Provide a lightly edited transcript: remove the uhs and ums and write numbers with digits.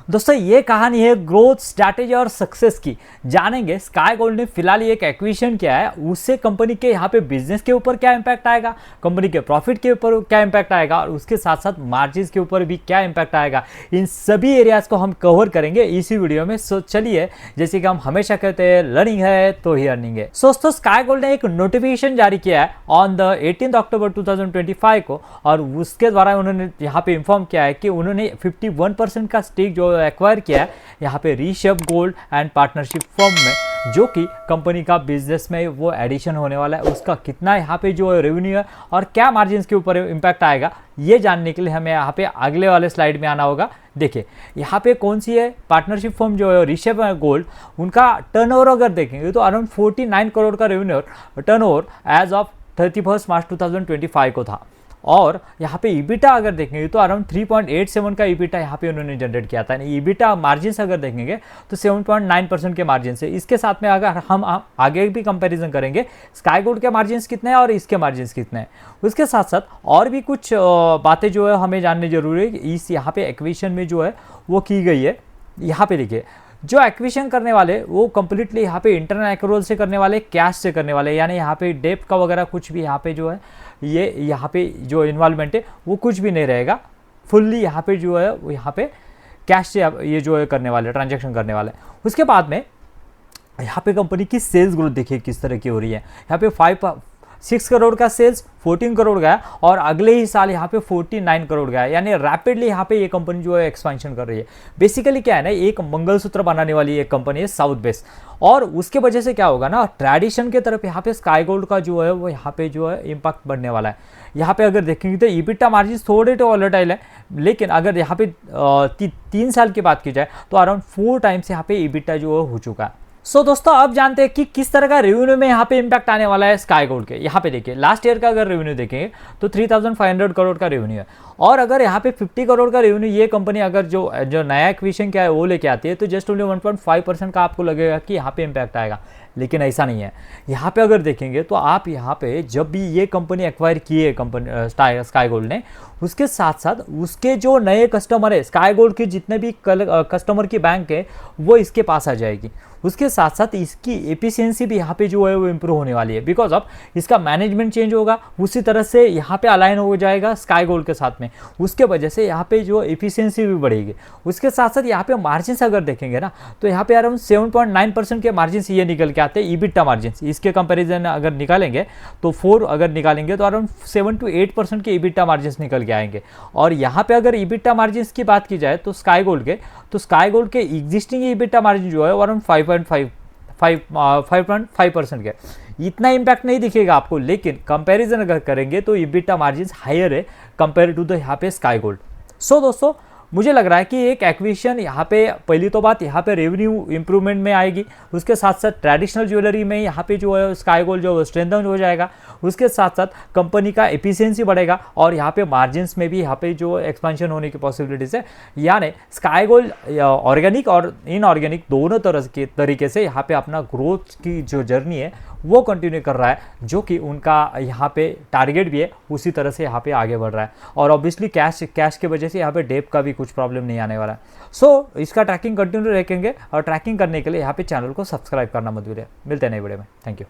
दोस्तों ये कहानी है ग्रोथ स्ट्रैटेजी और सक्सेस की। जानेंगे स्काई गोल्ड ने फिलहाल एक एक्विजिशन किया है, उससे कंपनी के यहाँ पे बिजनेस के ऊपर क्या इंपैक्ट आएगा, कंपनी के प्रॉफिट के ऊपर क्या इंपैक्ट आएगा और उसके साथ साथ मार्जिन्स के ऊपर भी क्या इंपैक्ट आएगा। इन सभी एरियाज को हम कवर करेंगे इसी वीडियो में। सो चलिए, जैसे कि हम हमेशा कहते हैं, लर्निंग है तो ही अर्निंग है। दोस्तों स्काई गोल्ड ने एक नोटिफिकेशन जारी किया है ऑन द 18 अक्टूबर 2025 को, और उसके द्वारा उन्होंने यहाँ पे इन्फॉर्म किया है कि उन्होंने 51% का स्टेक जो एक्वायर किया है यहाँ पे reshape gold and partnership firm में, जो कि कंपनी का बिजनेस में वो एडिशन होने वाला है। उसका कितना यहाँ पे जो रेवेन्यू है और क्या मार्जिन्स के ऊपर इंपैक्ट आएगा, ये जानने के लिए हमें यहाँ पे अगले वाले स्लाइड में आना होगा। देखिए यहाँ पे कौन सी है पार्टनरशिप फर्म जो है रीशेप गोल्ड, उनका टर्नओवर अगर देखेंगे तो अराउंड 49 करोड़ का रेवेन्यू टर्नओवर एज ऑफ 31 मार्च 2025 को था। और यहाँ पे ईबिटा अगर देखेंगे तो अराउंड 3.87 का ईबिटा यहाँ पे उन्होंने जनरेट किया था। ईबिटा मार्जिन्स अगर देखेंगे तो 7.9% के मार्जिन से। इसके साथ में अगर हम आगे भी कंपैरिजन करेंगे स्काई गोल्ड के मार्जिन्स कितने हैं और इसके मार्जिन्स कितने हैं, उसके साथ साथ और भी कुछ बातें जो है हमें जाननी जरूरी है। इस यहाँ पे एक्विजिशन में जो है वो की गई है। यहाँ पे देखिए, जो एक्विजिशन करने वाले वो कंप्लीटली यहाँ पे इंटरनल एक्रूवल से करने वाले, कैश से करने वाले, यानी यहाँ पे डेप्ट का वगैरह कुछ भी यहाँ पे जो है ये यहाँ पे जो इन्वॉल्वमेंट है वो कुछ भी नहीं रहेगा। फुल्ली यहाँ पे जो है वो यहाँ पे कैश से ये जो है करने वाले, ट्रांजैक्शन करने वाले। उसके बाद में यहाँ पे कंपनी की सेल्स ग्रोथ देखिए किस तरह की हो रही है। यहाँ पे 6 करोड़ का सेल्स 14 करोड़ गया और अगले ही साल यहाँ पे 49 करोड़ गया, यानी रैपिडली यहाँ पे ये कंपनी जो है एक्सपेंशन कर रही है। बेसिकली क्या है ना, एक मंगलसूत्र बनाने वाली एक कंपनी है साउथ बेस, और उसके वजह से क्या होगा ना, ट्रेडिशन के तरफ यहाँ पे स्काई गोल्ड का जो है वो यहाँ पे जो है इम्पैक्ट बढ़ने वाला है। यहाँ पे अगर देखेंगे तो ईबिटा मार्जिन थोड़े तो वॉलेटाइल है, लेकिन अगर यहाँ पे 3 साल की बात की जाए तो अराउंड 4 टाइम्स यहाँ पे ईबिटा जो हो चुका है। सो दोस्तों अब जानते हैं कि किस तरह का रेवेन्यू में यहाँ पे इंपैक्ट आने वाला है स्काई गोल्ड के। यहाँ पे देखिए लास्ट ईयर का अगर रेवेन्यू देखेंगे तो 3500 करोड़ का रेवेन्यू है, और अगर यहाँ पे 50 करोड़ का रेवेन्यू ये कंपनी अगर जो नया एक्विजिशन क्या है वो लेके आती है तो जस्ट ओनली 1.5% का आपको लगेगा कि यहाँ पे इंपैक्ट आएगा, लेकिन ऐसा नहीं है। यहाँ पे अगर देखेंगे तो आप यहाँ पे जब भी ये कंपनी एक्वायर की है कंपनी स्काई गोल्ड ने, उसके साथ साथ उसके जो नए कस्टमर है, स्काई गोल्ड के जितने भी कस्टमर की बैंक है वो इसके पास आ जाएगी। उसके साथ साथ इसकी एफिशिएंसी भी यहाँ पे जो है वो इम्प्रूव होने वाली है, बिकॉज ऑफ इसका मैनेजमेंट चेंज होगा, उसी तरह से यहाँ पे अलाइन हो जाएगा स्काई गोल्ड के साथ में। उसके वजह से यहाँ पे जो एफिशिएंसी भी बढ़ेगी। उसके साथ साथ यहाँ पे मार्जिन्स अगर देखेंगे ना तो यहाँ पे अराउंड 7.9% के मार्जिन्स ये निकल के आते हैं ईबिटा मार्जिन्स। इसके कंपेरिजन अगर निकालेंगे तो 4 अगर निकालेंगे तो अराउंड 7 to 8% के ईबिटा मार्जिन्स निकल के आएंगे। और यहाँ पे अगर ईबिटा मार्जिन्स की बात की जाए तो स्काई गोल्ड के एग्जिस्टिंग ईबिटा मार्जिन जो है अराउंड 5.5% के। इतना इम्पैक्ट नहीं दिखेगा आपको, लेकिन कंपैरिजन अगर करेंगे तो ईबिटा मार्जिन्स हायर है कंपेयर टू द यहाँ पे स्काई गोल्ड। सो दोस्तों मुझे लग रहा है कि एक एक्विजिशन यहाँ पे, पहली तो बात यहाँ पे रेवेन्यू इंप्रूवमेंट में आएगी, उसके साथ साथ ट्रेडिशनल ज्वेलरी में यहाँ पे जो है स्काई गोल्ड जो स्ट्रेंथन हो जाएगा, उसके साथ साथ कंपनी का एफिशिएंसी बढ़ेगा और यहाँ पे मार्जिन्स में भी यहाँ पे जो एक्सपेंशन होने की पॉसिबिलिटीज है। यानी स्काई गोल्ड ऑर्गेनिक और इनऑर्गेनिक दोनों तरह के तरीके से यहाँ पे अपना ग्रोथ की जो जर्नी है वो कंटिन्यू कर रहा है, जो कि उनका यहाँ पे टारगेट भी है, उसी तरह से यहाँ पे आगे बढ़ रहा है। और ऑब्वियसली कैश के वजह से यहाँ पे डेप का भी कुछ प्रॉब्लम नहीं आने वाला है। सो इसका ट्रैकिंग कंटिन्यू रखेंगे, और ट्रैकिंग करने के लिए यहाँ पे चैनल को सब्सक्राइब करना मत भूलिए। मिलते हैं नई वीडियो में। Thank you.